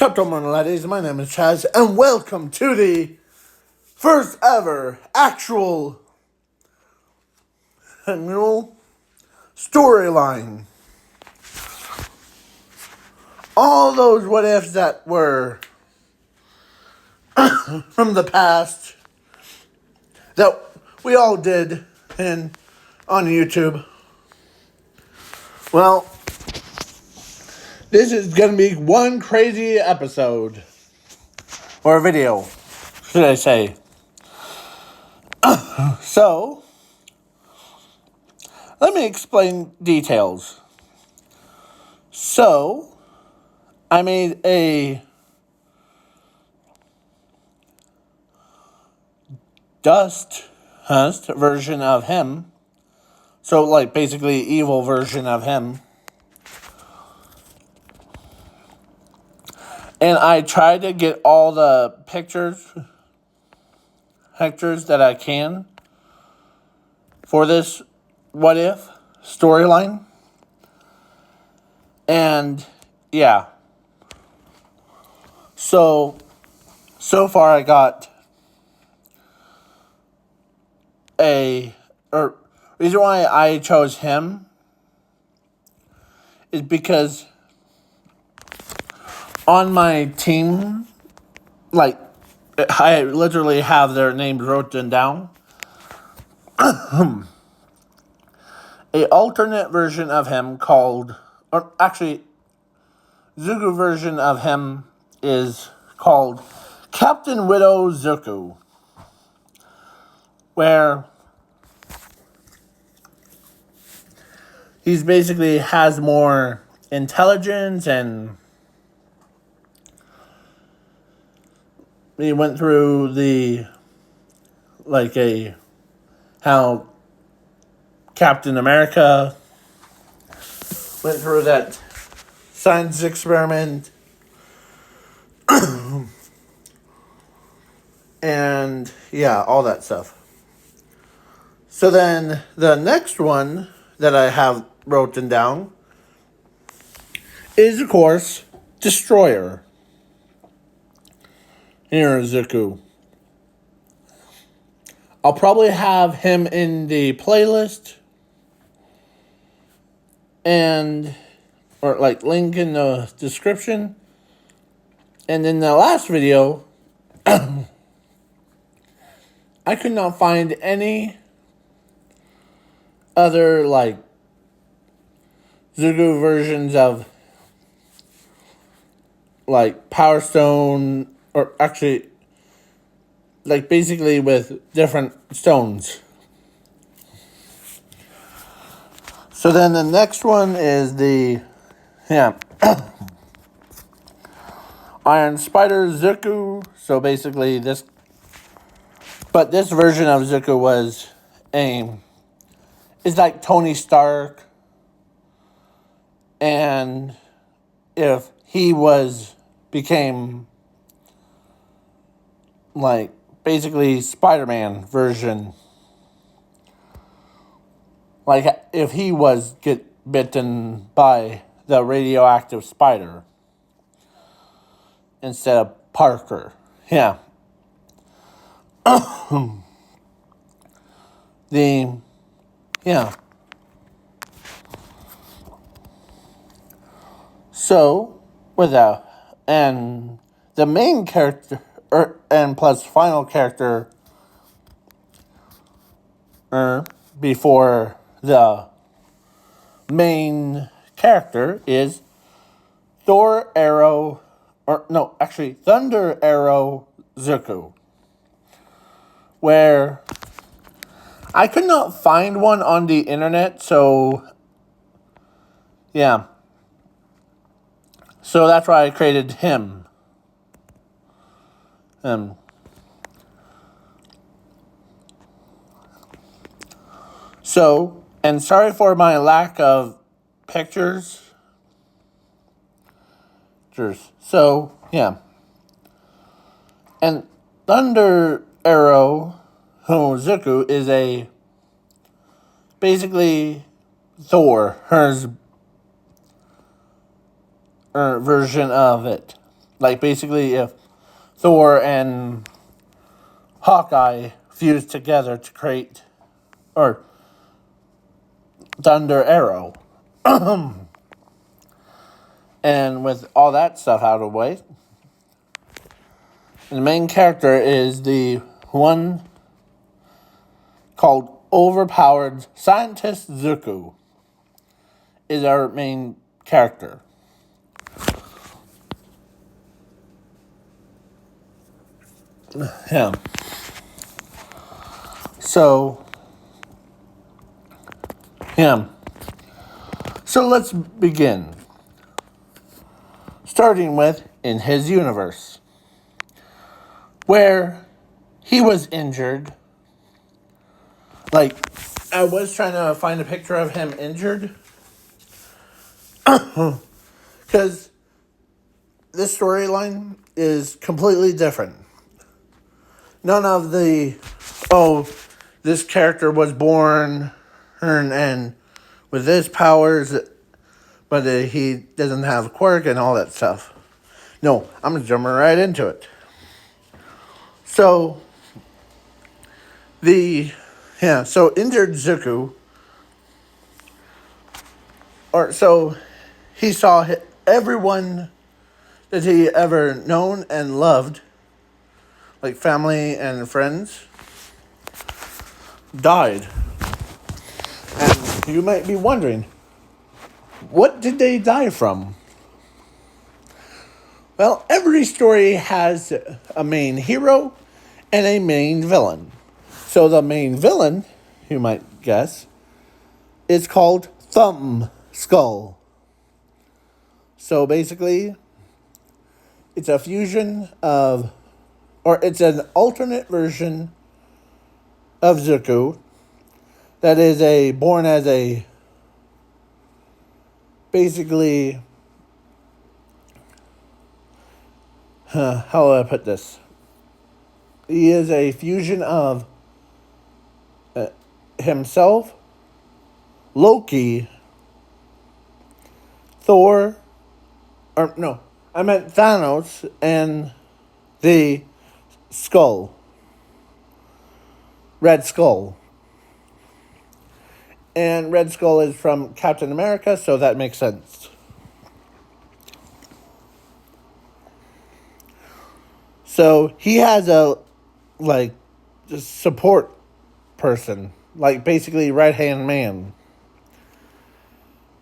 Gentlemen, ladies, my name is Chaz, and welcome to the first ever actual storyline. All those what ifs that were from the past that we all did on YouTube. Well, this is going to be one crazy episode. Or video, should I say. So, let me explain details. So, I made a dust version of him. So, like, basically evil version of him. And I tried to get all the pictures that I can for this what if storyline. And yeah. So far I got reason why I chose him is because on my team, like, I literally have their names written down. A alternate version of him called, or actually, Zuko version of him is called Captain Widow Zuko, where he's basically has more intelligence, and he went through how Captain America went through that science experiment. And yeah, all that stuff. So then the next one that I have written down is, of course, Destroyer. Here is Zuko. I'll probably have him in the playlist or link in the description. And in the last video, I could not find any other Zuko versions of Power Stone, or actually basically with different stones. So then the next one is Iron Spider Zuko. So basically this version of Zuko is like Tony Stark, and if he became basically Spider-Man version, if he get bitten by the radioactive spider instead of Parker. Yeah. So, with that, and the main character, and plus final character, before the main character is Thunder Arrow Zuko, where I could not find one on the internet, so yeah. So that's why I created him. So, and sorry for my lack of pictures. So, yeah. And Thunder Arrow Zuko is basically Thor, her version of it. Like basically if Thor and Hawkeye fused together to create, or Thunder Arrow. And with all that stuff out of the way, the main character is the one called Overpowered Scientist Zuko, is our main character. Him. So, him. So let's begin. Starting with in his universe, where he was injured. Like, I was trying to find a picture of him injured. Because this storyline is completely different. None of the, this character was born and with his powers, but he doesn't have a quirk and all that stuff. No, I'm jumping right into it. So, so injured Zuko, he saw everyone that he ever known and loved, like family and friends, died. And you might be wondering, what did they die from? Well, every story has a main hero and a main villain. So the main villain, you might guess, is called Thumb Skull. So basically, it's a fusion of, or it's an alternate version of Zuko that is born as a, basically, how do I put this? He is a fusion of himself, Loki, Thor, or no, I meant Thanos, and the Skull. Red Skull. And Red Skull is from Captain America, so that makes sense. So he has a, like, support person, like basically right-hand man.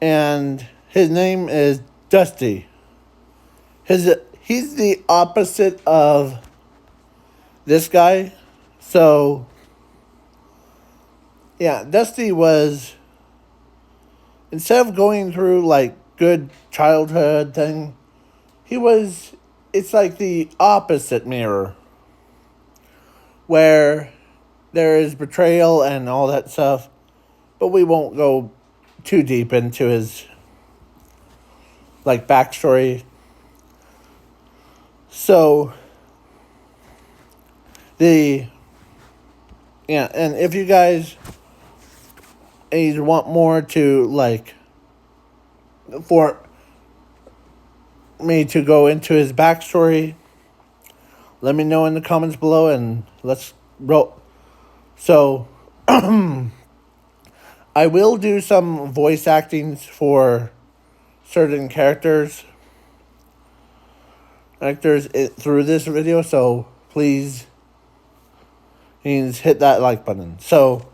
And his name is Dusty. He's the opposite of this guy. So, yeah, Dusty was, instead of going through like good childhood thing, it's like the opposite mirror, where there is betrayal and all that stuff, but we won't go too deep into his like backstory. So and if you guys want more to like for me to go into his backstory, let me know in the comments below and let's roll. So I will do some voice actings for certain actors through this video, so please hit that like button. So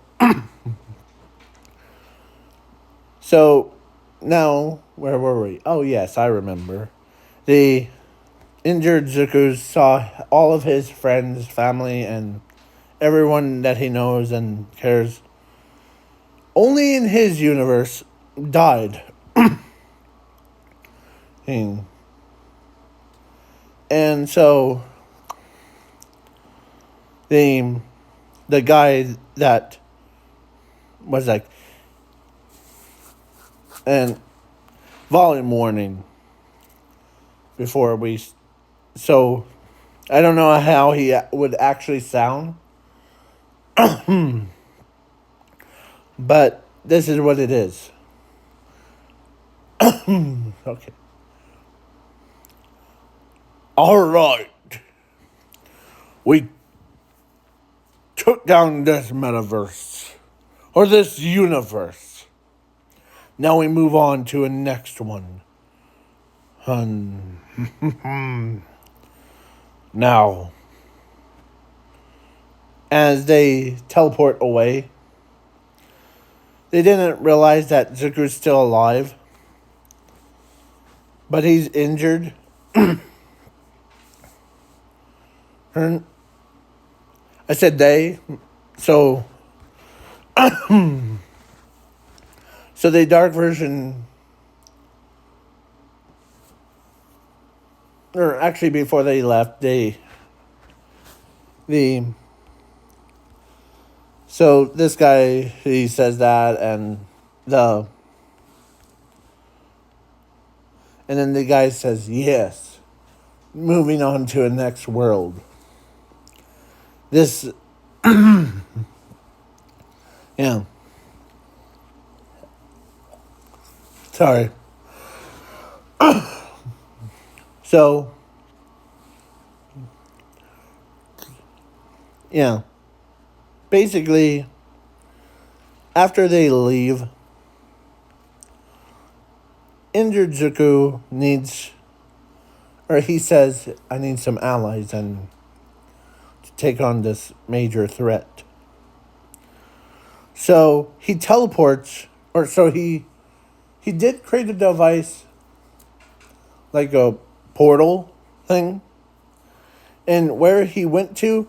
now, where were we? Oh yes, I remember. The injured Zuko saw all of his friends, family, and everyone that he knows and cares, only in his universe, died. And so the guy that was like, and volume warning before we, so I don't know how he would actually sound, but this is what it is. Okay. All right, we took down this metaverse, or this universe. Now we move on to a next one. Now, as they teleport away, they didn't realize that Zuko's still alive, but he's injured. I said they, so so the dark version, or actually before they left, the so this guy, he says that, the and then the guy says yes, moving on to a next world. This yeah, sorry. So yeah, basically after they leave, injured Zuko needs, or he says, I need some allies and to take on this major threat. So he teleports, or so he did create a device, like a portal thing. And where he went to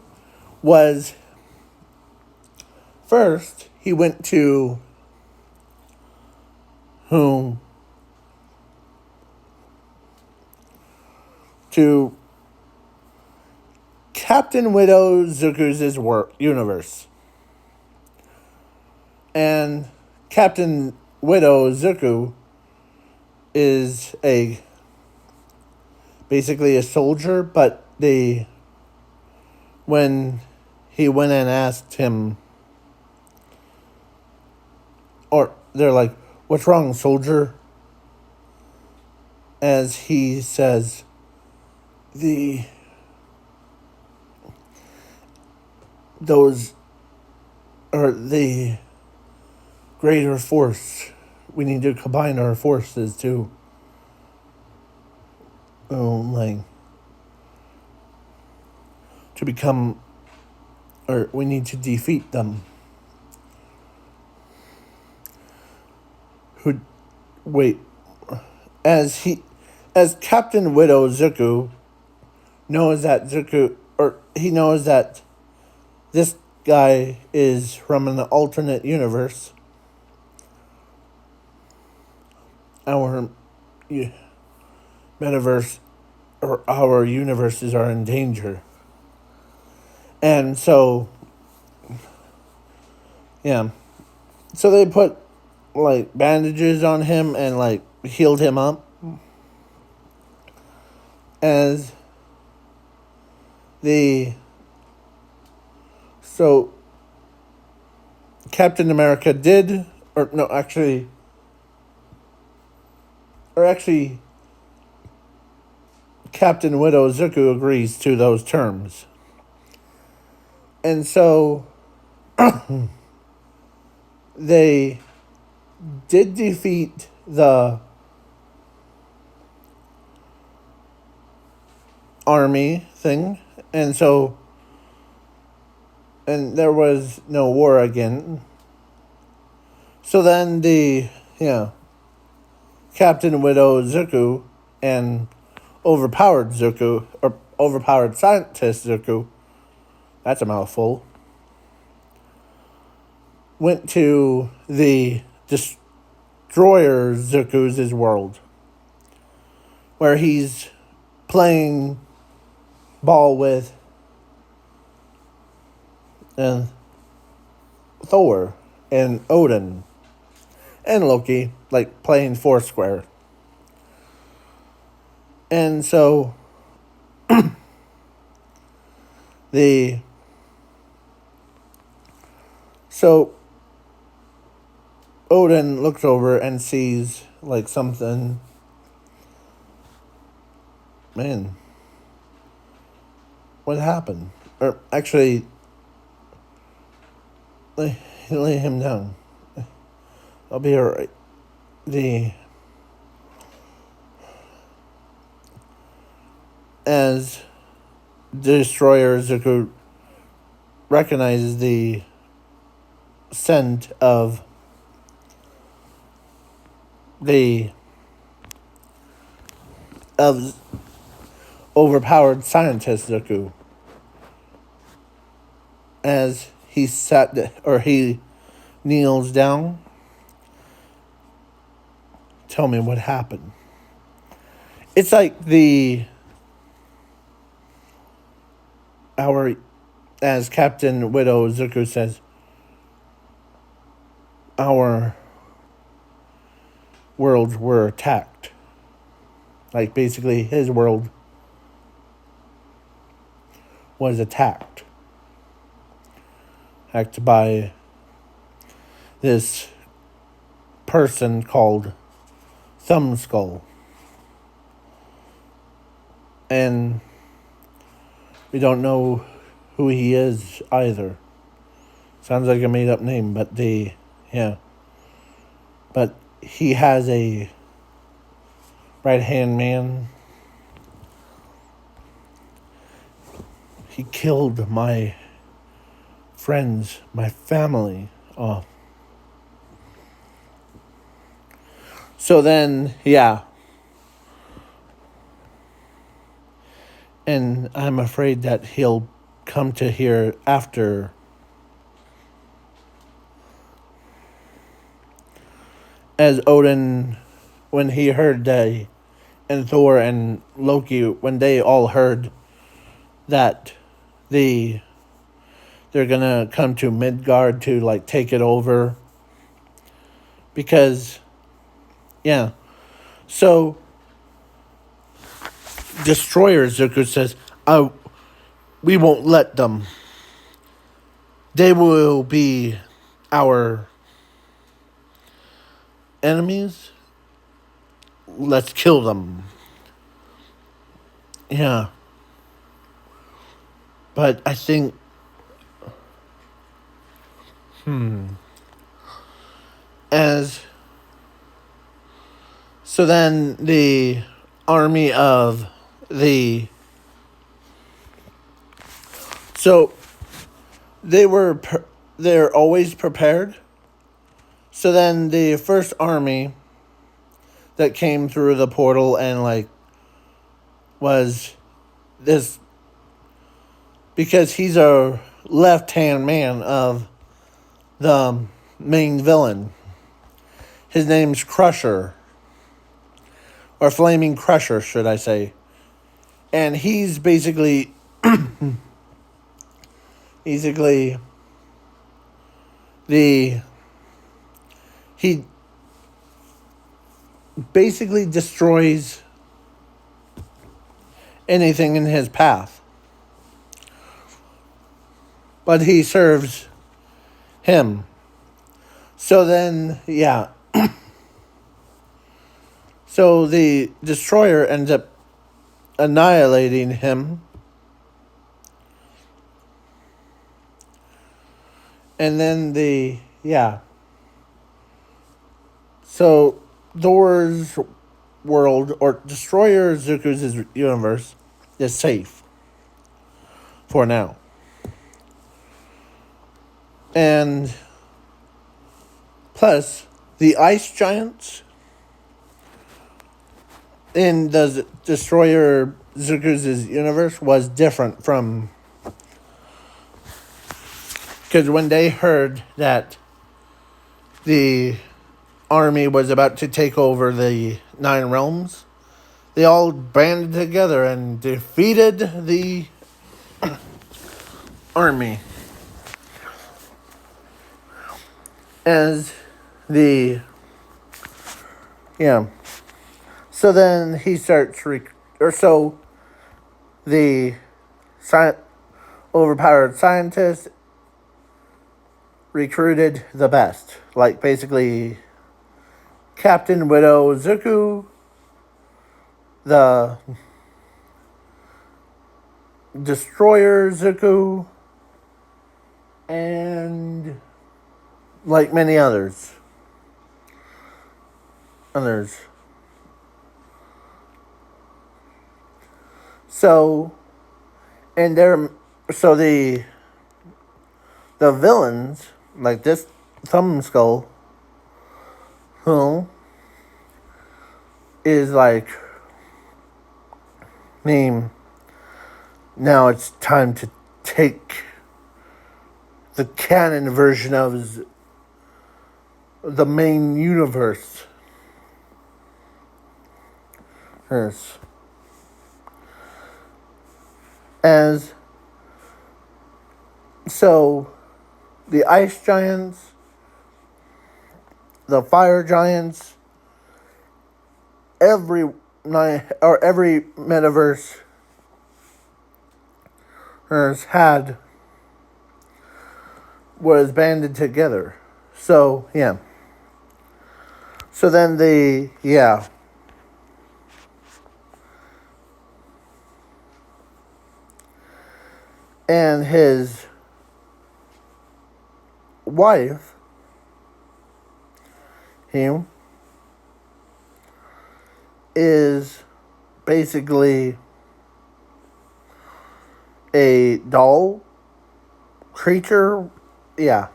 was, first, he went to whom? To Captain Widow Zuko's universe. And Captain Widow Zuko is basically a soldier, but when he went and asked him, or they're like, what's wrong, soldier? As he says, those are the greater force. We need to combine our forces to to become, or we need to defeat them. As Captain Widow Zuko knows that he knows that this guy is from an alternate universe. Our metaverse, or our universes, are in danger. And so, yeah. So they put, like, bandages on him and, like, healed him up. So Captain America did, actually, Captain Widow Zuko agrees to those terms. And so they did defeat the army thing, and there was no war again. So then Captain Widow Zuko and overpowered scientist Zuko, that's a mouthful, went to the destroyer Zuko's world, where he's playing ball with Thor and Odin and Loki, like playing Foursquare. And so Odin looks over and sees like something. Man, what happened. Or actually, lay him down. I'll be alright. As the destroyer Zuko recognizes the scent of the of overpowered scientist Zuko, as he kneels down. Tell me what happened. It's like as Captain Widow Zuko says, our worlds were attacked. Like basically his world was attacked by this person called Thumbskull. And we don't know who he is either. Sounds like a made up name, but But he has a right hand man. He killed my friends, my family off. So then, and I'm afraid that he'll come to here after. As Odin, when he heard that, and Thor and Loki, when they all heard that they're gonna come to Midgard to like take it over. Because, so Destroyer Zuko says, we won't let them. They will be our enemies. Let's kill them. Yeah. But I think, so then the army of so they're always prepared. So then the first army that came through the portal and was this, because he's a left-hand man of the main villain. His name's Crusher. Or Flaming Crusher, should I say. And he's basically he basically destroys anything in his path. But he serves him. So then, so the destroyer ends up annihilating him. And then so Thor's world, or Destroyer Zuko's universe, is safe. For now. And plus, the ice giants in the Destroyer Zuko's universe was different from... Because when they heard that the army was about to take over the 9 realms, they all banded together and defeated the army. As the... So then he starts... so the overpowered scientist recruited the best. Like, basically, Captain Widow Zuko, the Destroyer Zuko, and like many others. So, and they're so the villains like this Thumb Skull, who is like name. Now it's time to take the canon version of the main universe. As so, the ice giants, the fire giants, every metaverse had was banded together. So yeah. So then and his wife, him, is basically a doll creature. Yeah.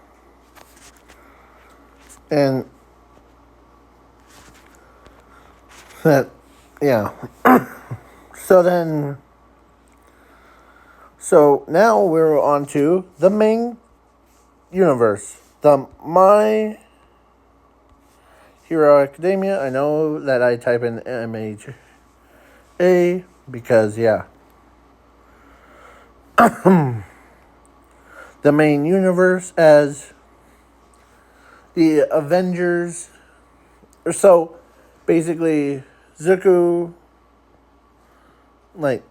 And that, yeah. So now we're on to the main universe. The My Hero Academia. I know that I type in MHA because, yeah. The main universe as the Avengers. So, basically, Zuko, like,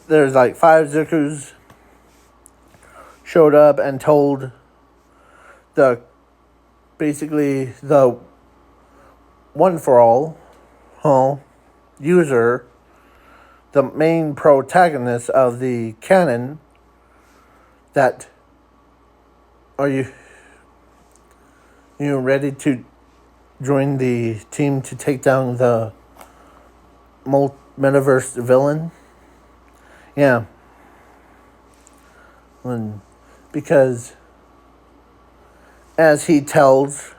there's like 5 Zukus showed up and told basically the one for all user, the main protagonist of the canon, that are you ready to join the team to take down the metaverse villain? Yeah. Because as he tells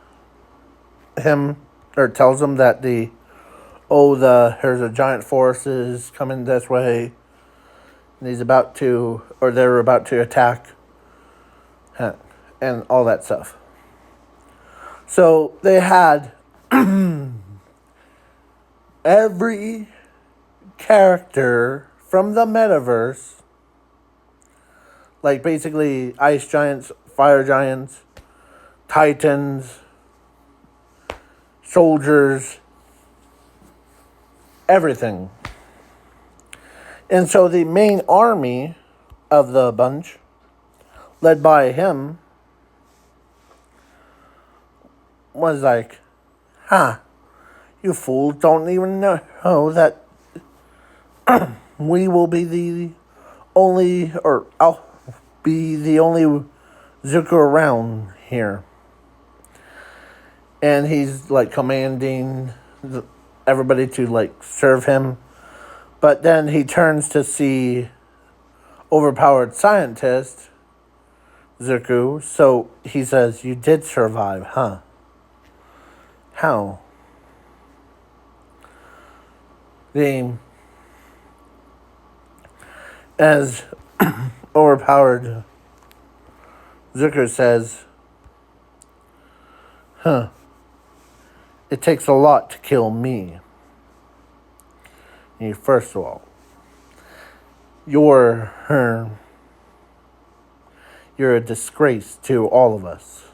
him that there's a giant force is coming this way, and they're about to attack, and all that stuff. So they had every character from the metaverse, like basically ice giants, fire giants, titans, soldiers, everything. And so the main army of the bunch, led by him, was like, you fools don't even know that we will be I'll be the only Zuko around here. And he's like commanding everybody to like serve him. But then he turns to see overpowered scientist Zuko. So he says, "You did survive, huh? How?" As overpowered Zuko says, "It takes a lot to kill me. First of all, you're a disgrace to all of us."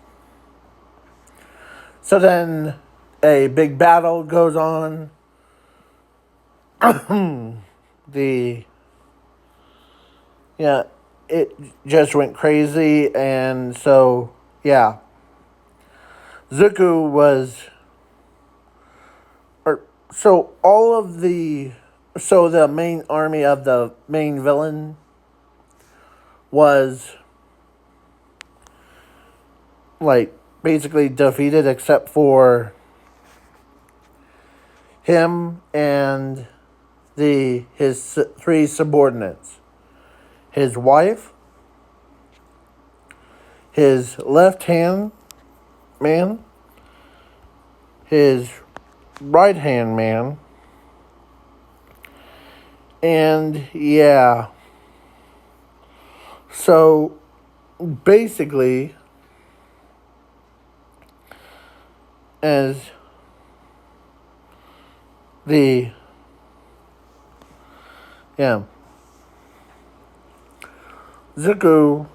So then a big battle goes on. It just went crazy, and so, yeah. Zuko was, So all of the so the main army of the main villain was like basically defeated except for him and his three subordinates. His wife, his left hand man, his right hand man, and yeah. So basically, as the yeah Zuko,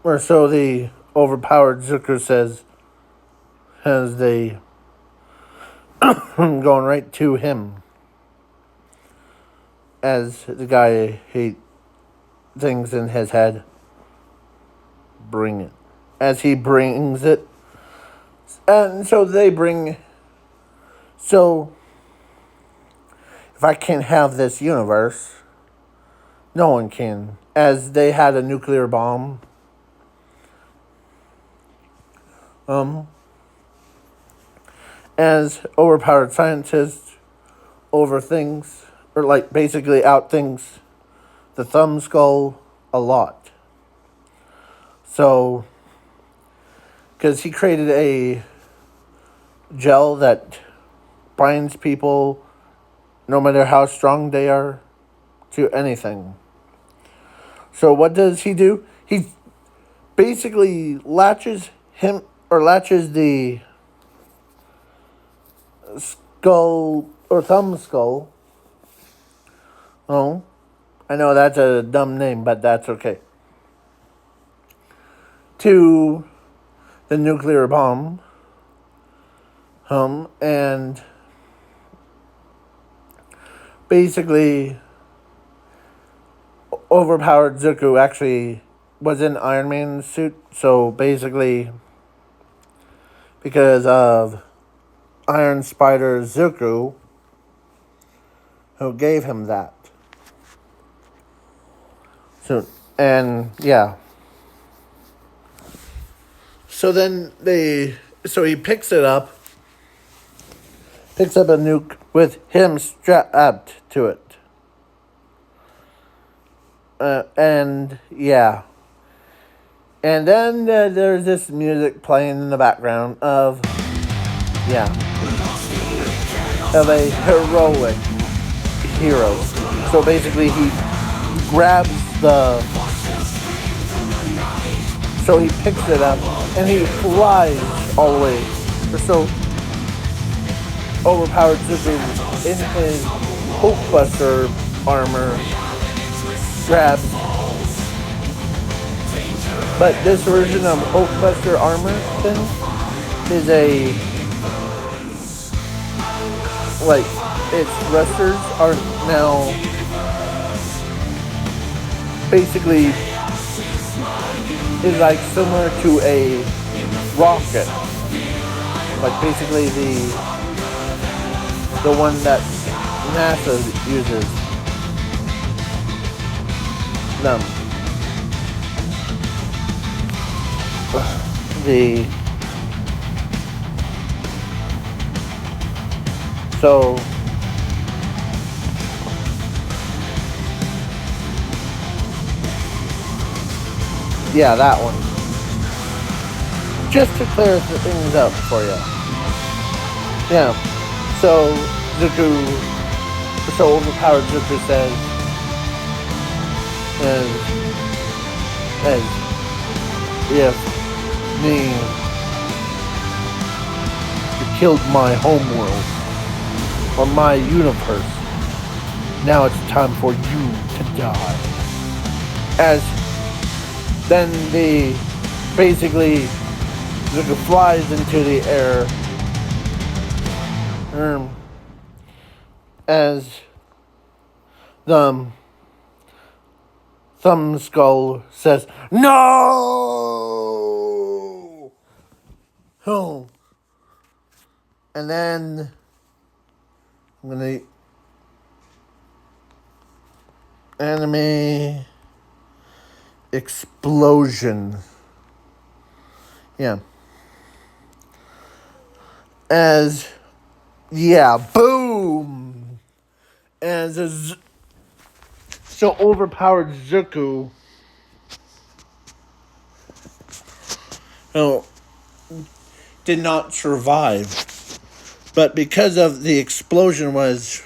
or so the overpowered Zuko says, as they going right to him, as the guy he things in his head. Bring it. As he brings it. And so they bring. So, if I can't have this universe, no one can. As they had a nuclear bomb. As overpowered scientists over things, or like basically out things the thumb skull a lot. So, because he created a gel that binds people, no matter how strong they are, to anything. So what does he do? He basically latches the skull or thumb skull. Oh, I know that's a dumb name, but that's okay. To the nuclear bomb. And basically overpowered Zuko actually was in Iron Man's suit. So basically, because of Iron Spider Zuko, who gave him that. So, and yeah. So then so he picks a nuke with him strapped to it. And yeah. And then there's this music playing in the background of a heroic hero. So basically he grabs so he picks it up and he flies all the way. So overpowered Zuko in his Hulkbuster armor grabs. But this version of Hulkbuster armor thing is its thrusters are now basically is like similar to a rocket. Like basically the one that NASA uses. So yeah, that one. Just to clear things up for you. Yeah. So overpowered Zuko says, as if you killed my homeworld or my universe, now it's time for you to die. As then basically Zuko flies into the air as the Thumb Skull says, "No!" Oh. And then when the anime explosion. Yeah. As, yeah, boom! As so overpowered Zuko, oh, did not survive. But because of the explosion was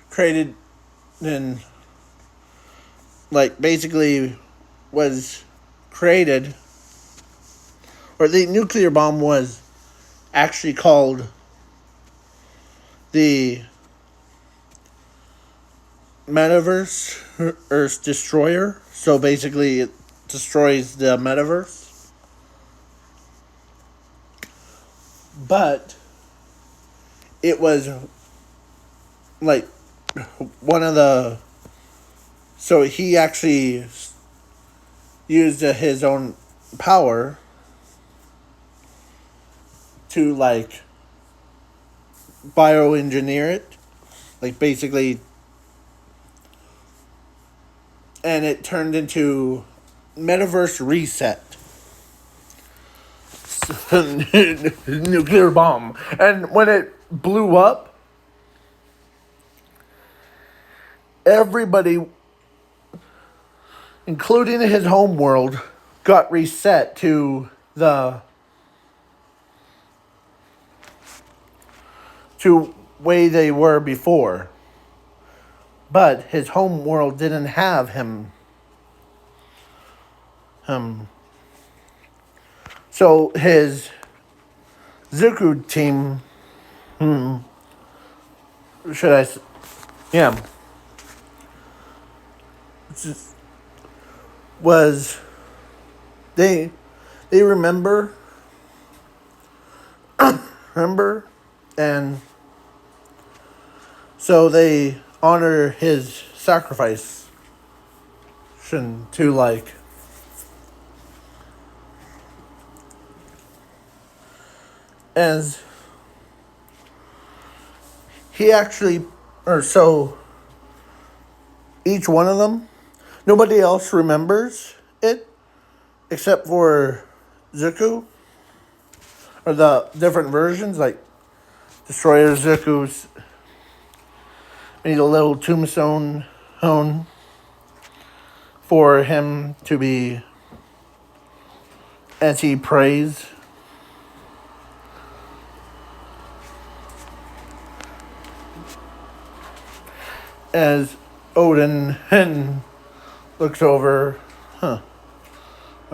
created and like basically was created, or the nuclear bomb was actually called the Metaverse Earth Destroyer. So basically it destroys the metaverse. But it was like one of the, so he actually used his own power to like bioengineer it, like basically, and it turned into metaverse reset. Nuclear bomb. And when it blew up, everybody, including his home world, got reset to the to way they were before. But his home world didn't have him. So his Zuko team, should I? Yeah, was they remember and so they honor his sacrifice to like as he actually, or so each one of them, nobody else remembers it except for Zuko, or the different versions like Destroyer Zuko's made a little tombstone for him to be as he prays. As Odin and looks over, why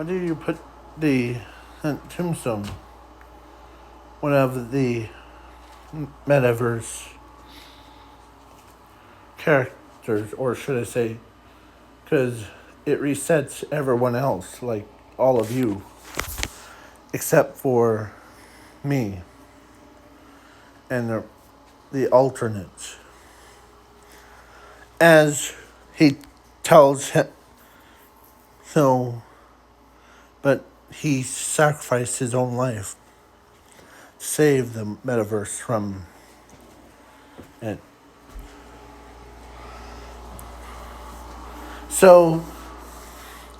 did you put the tombstone? One of the metaverse characters, or should I say, because it resets everyone else, like all of you, except for me and the alternates. As he tells him, so, but he sacrificed his own life to save the metaverse from it. So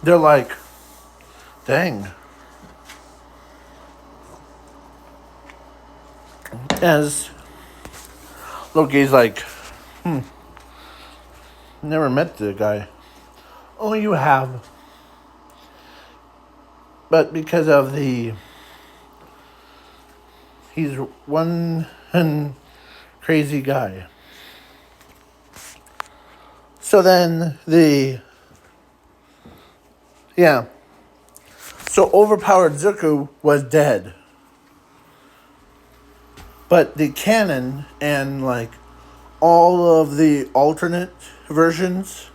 they're like, dang. As Loki's like, never met the guy. Oh, you have. But because of he's one crazy guy. So then so overpowered Zuko was dead. But the canon and like all of the alternate versions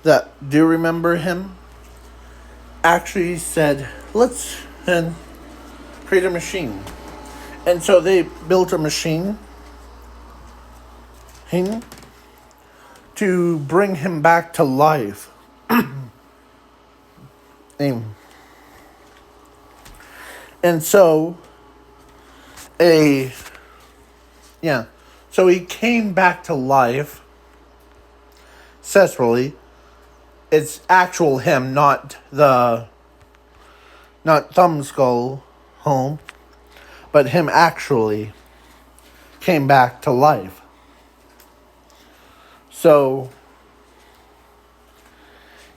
that do remember him actually said, let's create a machine. And so they built a machine to bring him back to life. And so a Yeah. So he came back to life successfully. It's actual him, not Thumbskull home, but him actually came back to life. So,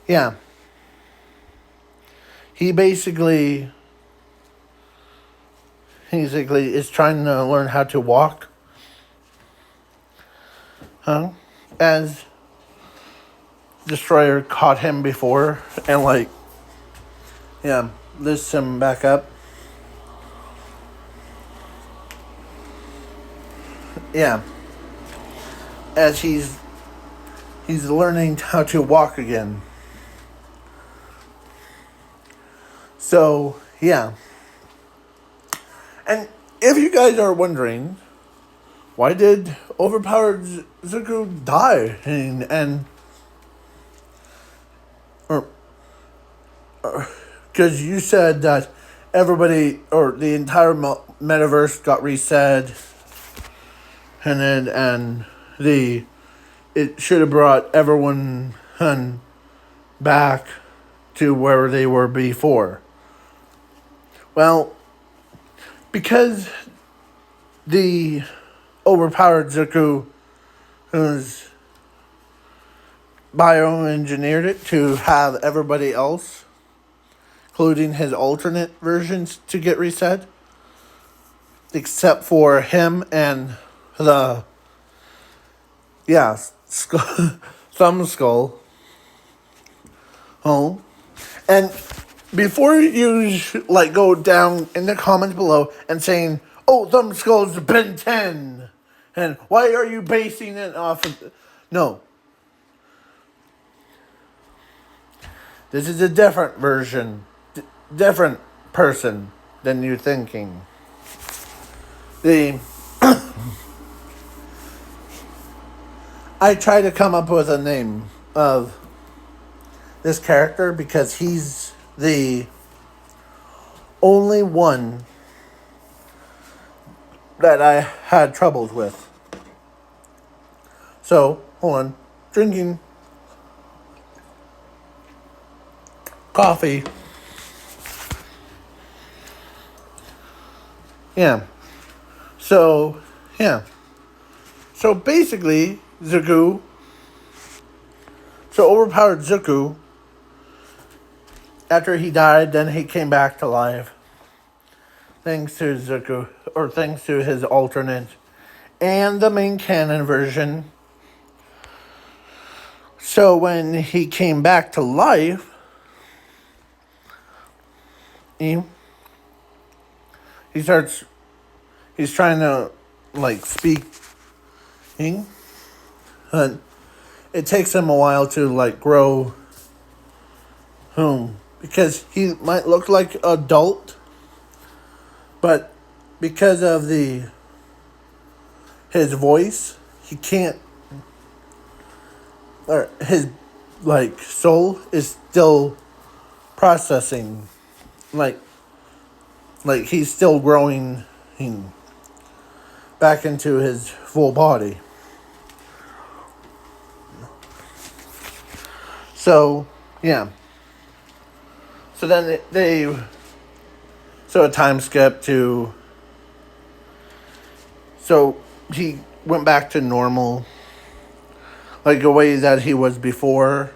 yeah. He basically is trying to learn how to walk. As Destroyer caught him before and lifts him back up. Yeah. As he's learning how to walk again. So, yeah. And if you guys are wondering, why did overpowered Zuko die? Because you said that everybody, or the entire metaverse got reset, and it should have brought everyone back to where they were before. Well, because the overpowered Zuko, who's bioengineered it to have everybody else, including his alternate versions, to get reset, except for him and the Thumbskull. Oh, and before you go down in the comments below and saying, "Oh, Thumbskull's Ben 10," and why are you basing it off of? No, this is a different version, different person than you're thinking. I try to come up with a name of this character because he's the only one that I had troubles with. So, hold on. Drinking coffee. Yeah. So, yeah. So basically, overpowered Zuko, after he died, then he came back to life. Thanks to Zuko, or thanks to his alternate and the main canon version. So when he came back to life, he's trying to speak, and it takes him a while to grow because he might look like an adult, but because of his voice, he can't, or his soul is still processing, he's still growing back into his full body. So, yeah. So then a time skip to, so he went back to normal, the way that he was before.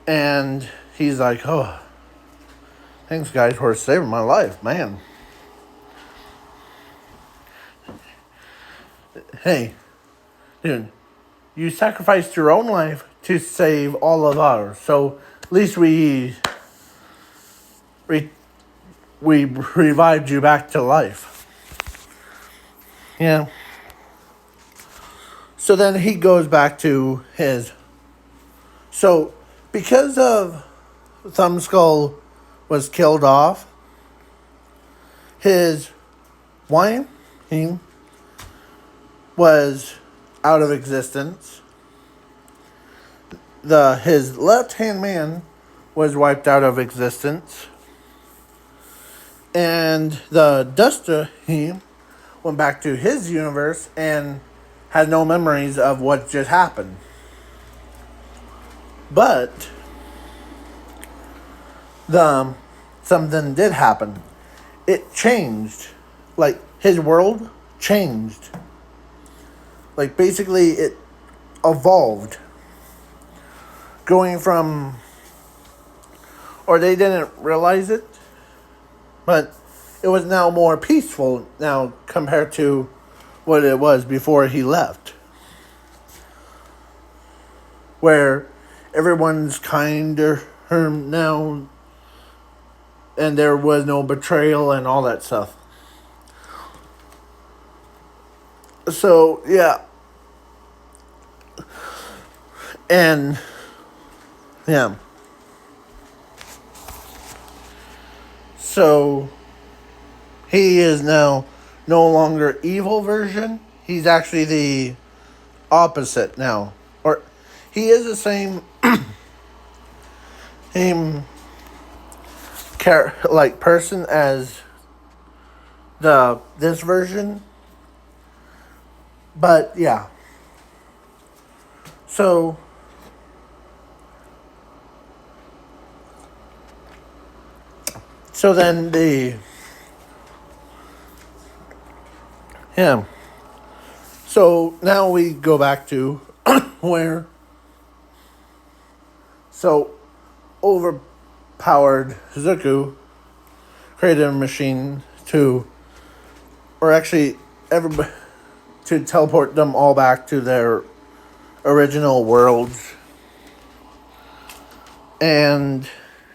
And he's like, "Oh, thanks guys for saving my life, man. Hey, dude, you sacrificed your own life to save all of ours. So at least we revived you back to life." Yeah. So then he goes back to his. So because of Thumbskull was killed off, his wife was out of existence. His left-hand man was wiped out of existence. And the Duster went back to his universe and had no memories of what just happened. But the something did happen. It changed. Like his world changed. Like basically it evolved. Going from, or they didn't realize it, but it was now more peaceful now compared to what it was before he left. Where everyone's kinder now, and there was no betrayal and all that stuff. So, yeah. And, yeah. So, he is now no longer evil version. He's actually the opposite now. Or, he is the same like person as this version, but yeah. So then so now we go back to where overpowered Zuko created a machine to, or actually everybody, to teleport them all back to their original worlds. And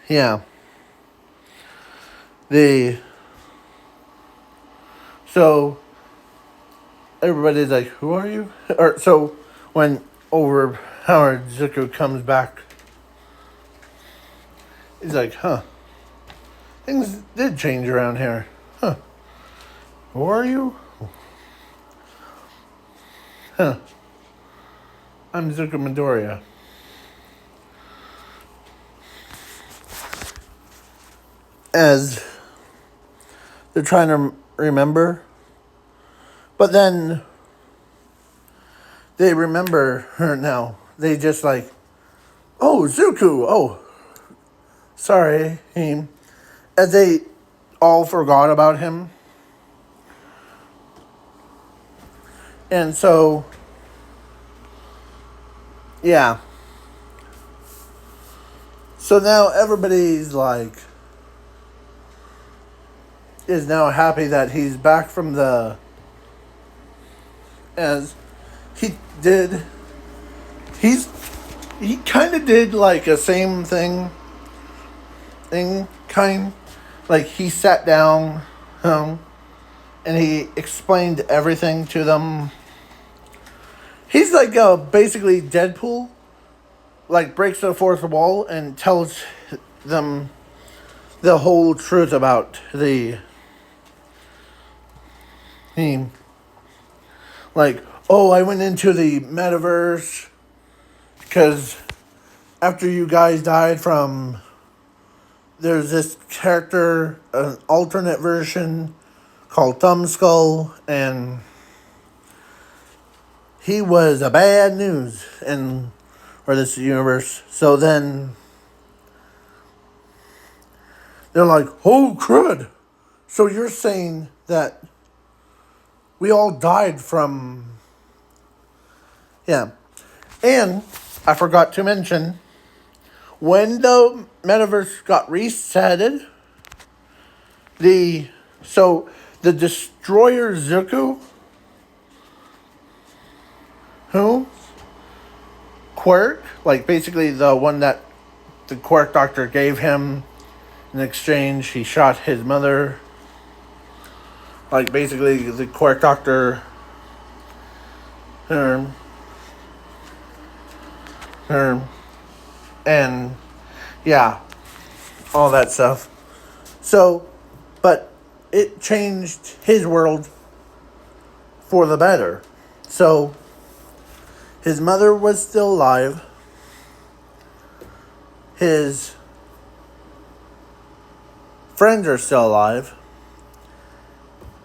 yeah, so everybody's like, who are you? Or so when overpowered Zuko comes back, he's like, huh, things did change around here. Huh. Who are you? Huh. I'm Zuko Midoriya. As they're trying to remember, but then they remember her now. They just like, oh, Zuko, oh, sorry, him. As they all forgot about him. And so, yeah. So now everybody's like, is now happy that he's back from as he did, he kind of did like a same thing, like he sat down, and he explained everything to them. He's like basically Deadpool, like breaks the fourth wall and tells them the whole truth about the team. Like, oh, I went into the metaverse because after you guys died from, there's this character, an alternate version called Thumbskull, and he was a bad news for this universe. So then they're like, oh crud. So you're saying that we all died from, yeah. And I forgot to mention, when the metaverse got resetted, the destroyer Zuko, who quirk, like basically the one that the quirk doctor gave him in exchange, he shot his mother. Like basically the quirk doctor, and yeah, all that stuff. So, but it changed his world for the better. So, his mother was still alive. His friends are still alive.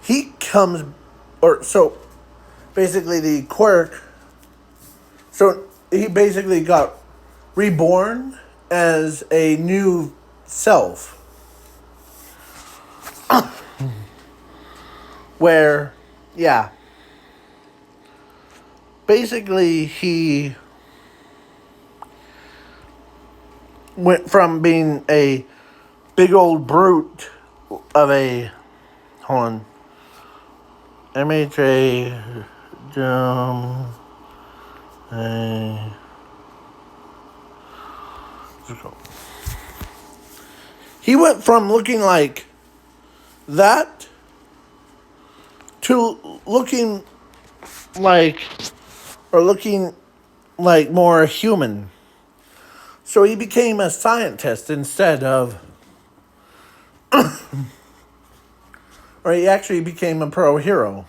He comes or so basically the quirk. So he basically got reborn as a new self, where, yeah, basically he went from being a big old brute of a, hold on, MHA, a, he went from looking like that to like, looking like more human. So he became a scientist instead of, or he actually became a pro hero.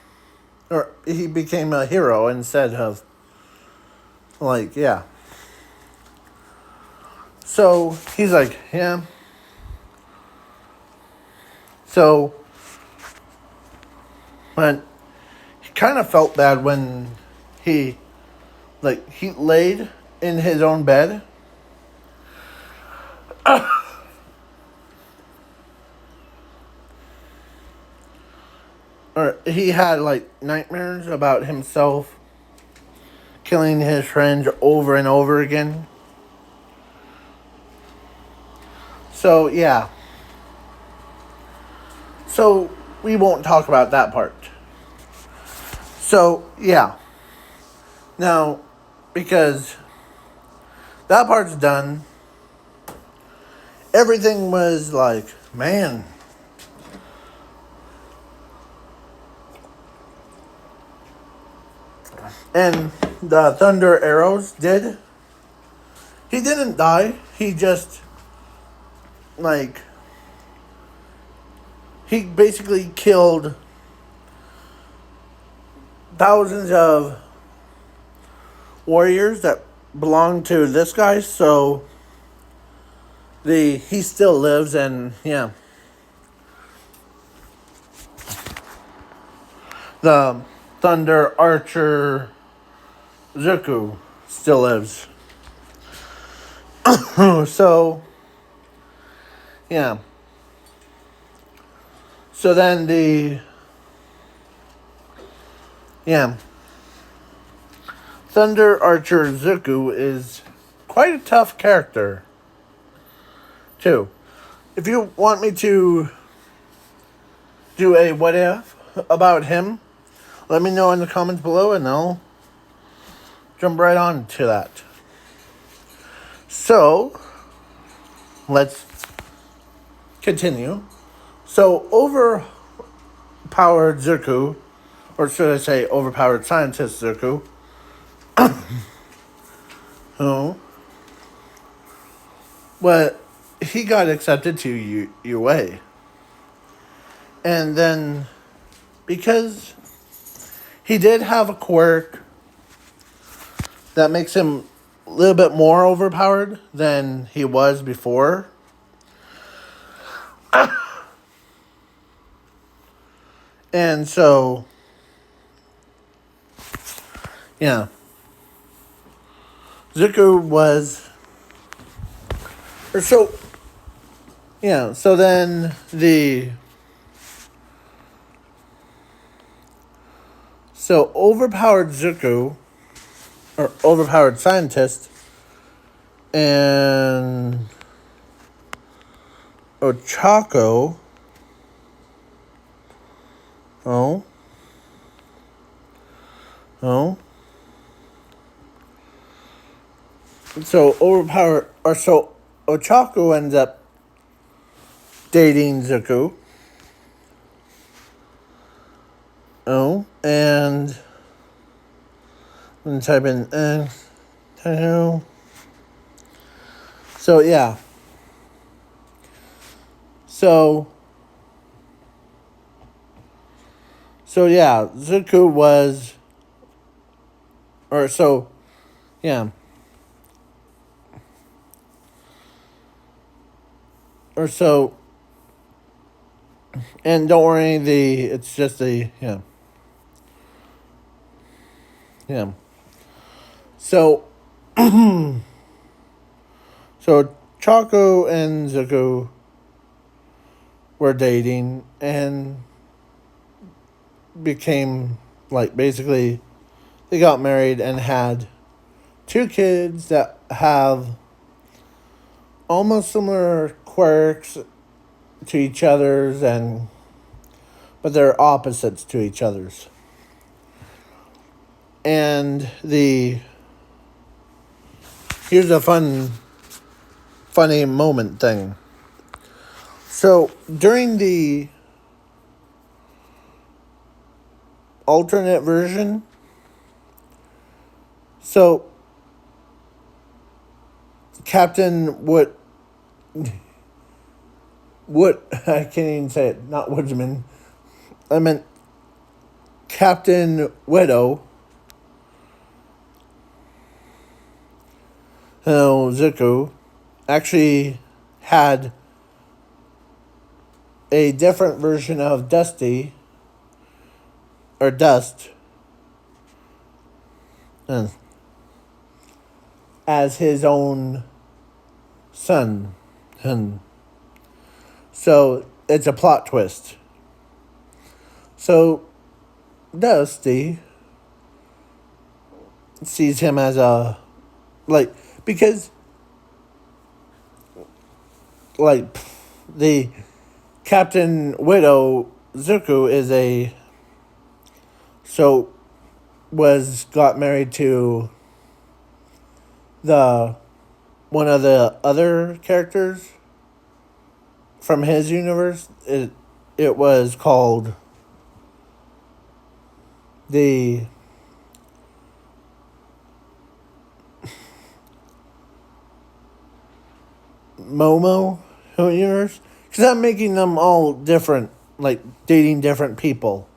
Or he became a hero instead of, like, yeah. So he's like, yeah. So, but he kind of felt bad when he, like, he laid in his own bed. Or he had, like, nightmares about himself killing his friends over and over again. So, yeah. So, we won't talk about that part. So, yeah. Now, because that part's done, everything was like, man. And the thunder arrows did. He didn't die. He just, like, he basically killed thousands of warriors that belonged to this guy. So he still lives, and yeah, the Thunder Archer Zuko still lives. So yeah. So then Thunder Archer Zuko is quite a tough character, too. If you want me to do a what if about him, let me know in the comments below and I'll jump right on to that. So, let's continue. So, overpowered Zuko, or should I say overpowered scientist Zuko, who, well, he got accepted to UA. And then, because he did have a quirk that makes him a little bit more overpowered than he was before. And so, yeah. Zuko was, or so, yeah, so then so overpowered Zuko, or overpowered scientist, and Ochako, oh, so overpowered, or so Ochako ends up dating Zuko. Oh, and I'm gonna type in so yeah. So yeah, Zuko was, or so, yeah. Or so, and don't worry, it's just a, yeah. Yeah. So, so Chaco and Zuko were dating and became like basically they got married and had two kids that have almost similar quirks to each other's and but they're opposites to each other's. And the here's a funny moment thing. So during the alternate version, so Captain Wood I can't even say it, not Woodsman. I meant Captain Widow. Zuko actually had a different version of Dusty or Dust as his own son. And so it's a plot twist. So Dusty sees him as a like because like the Captain Widow Zuko is a so was got married to the one of the other characters from his universe. It was called the Momo universe because I'm making them all different, like dating different people,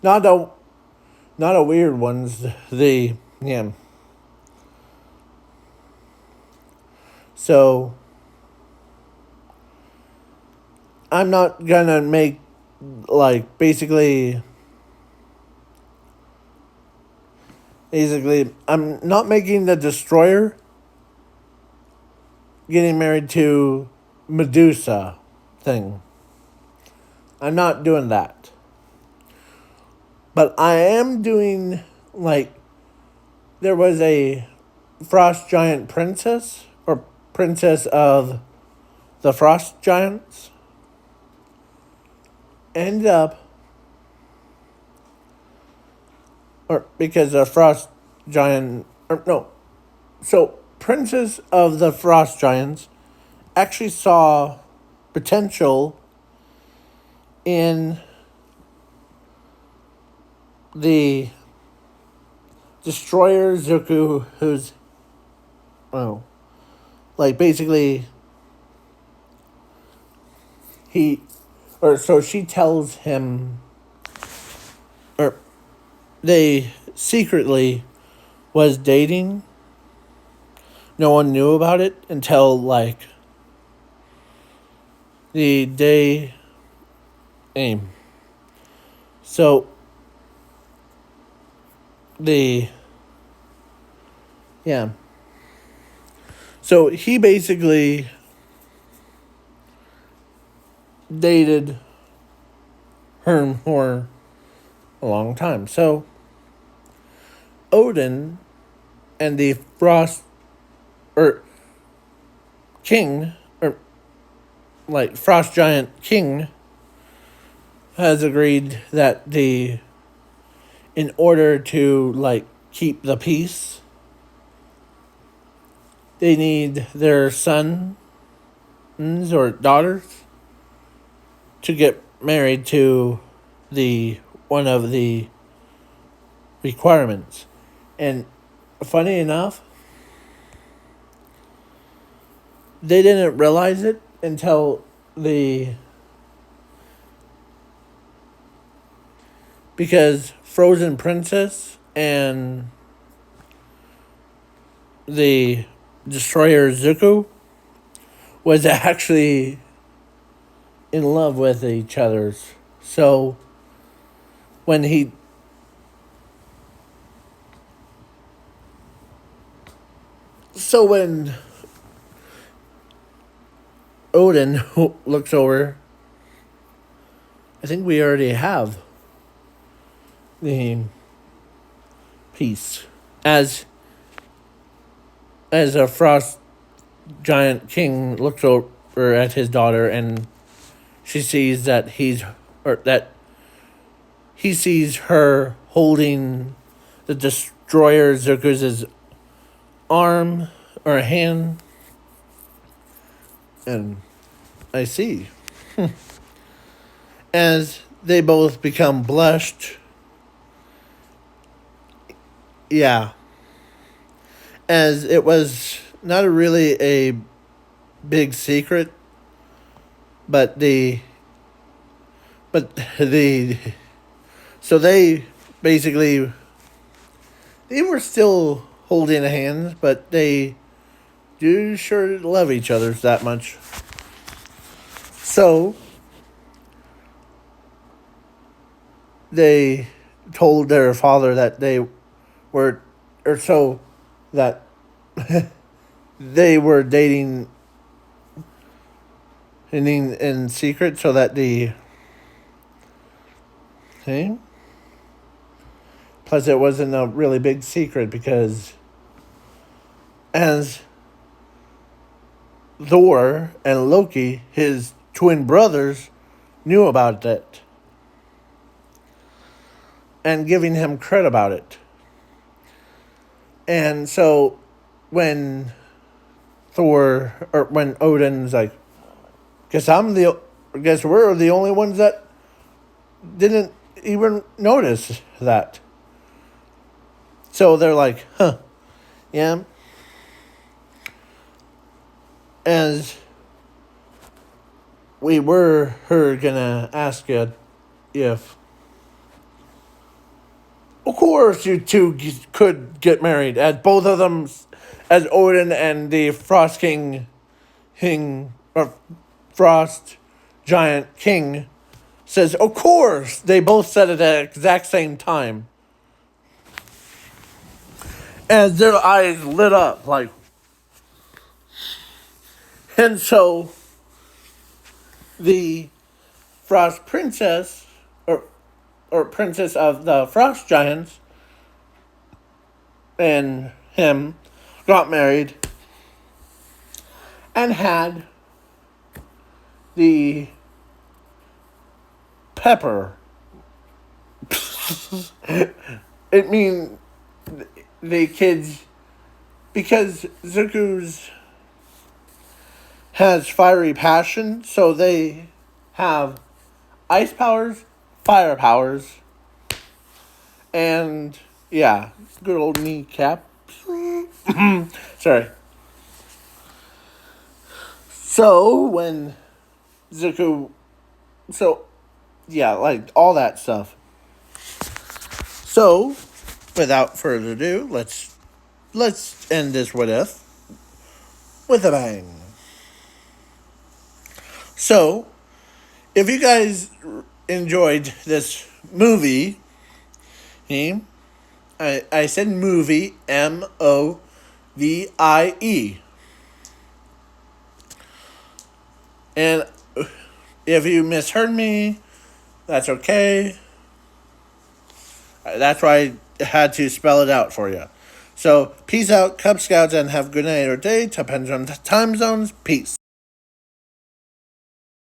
not a weird ones. The yeah. So I'm not gonna make like basically I'm not making the Destroyer getting married to Medusa thing. I'm not doing that. But I am doing like there was a frost giant princess or princess of the frost giants ended up or because the frost giant or no so princess of the frost giants actually saw potential in the destroyer Zuko, who's like basically he or so she tells him or they secretly was dating. No one knew about it until like the day aim. So the yeah. So he basically dated her for a long time. So Odin and the Frost or King or like Frost Giant King has agreed that in order to like keep the peace they need their sons or daughters to get married to the one of the requirements. And funny enough, they didn't realize it until because Frozen Princess and the Destroyer Zuko was actually in love with each other's. So when he So when Odin looks over, I think we already have the piece. As a frost giant king looks over at his daughter, and she sees that he sees her holding the destroyer Zuku's arm or hand, and I see. As they both become blushed. Yeah. As it was not really a big secret, but so they basically, they were still holding hands, but they do sure love each other that much. So they told their father that they were, or so that they were dating in secret, so that the thing. Plus, it wasn't a really big secret because as Thor and Loki, his twin brothers, knew about it and giving him credit about it. And so when Odin's like, guess we're the only ones that didn't even notice that. So they're like, huh, yeah. As we were gonna ask you if, of course, you two could get married, as both of them, as Odin and the Frost or Frost Giant King says, of course. They both said it at the exact same time. As their eyes lit up, like. And so, the Frost Princess, or Princess of the Frost Giants, and him got married and had the pepper. It mean the kids, because Zuku's has fiery passion, so they have ice powers, fire powers, and yeah, good old kneecap. Sorry. So when Zuko, like all that stuff. So, without further ado, let's end this with a bang. So, if you guys enjoyed this movie, I said movie, MOVIE. And if you misheard me, that's okay. That's why I had to spell it out for you. So, peace out, Cub Scouts, and have a good night or day. Depends on the time zones. Peace.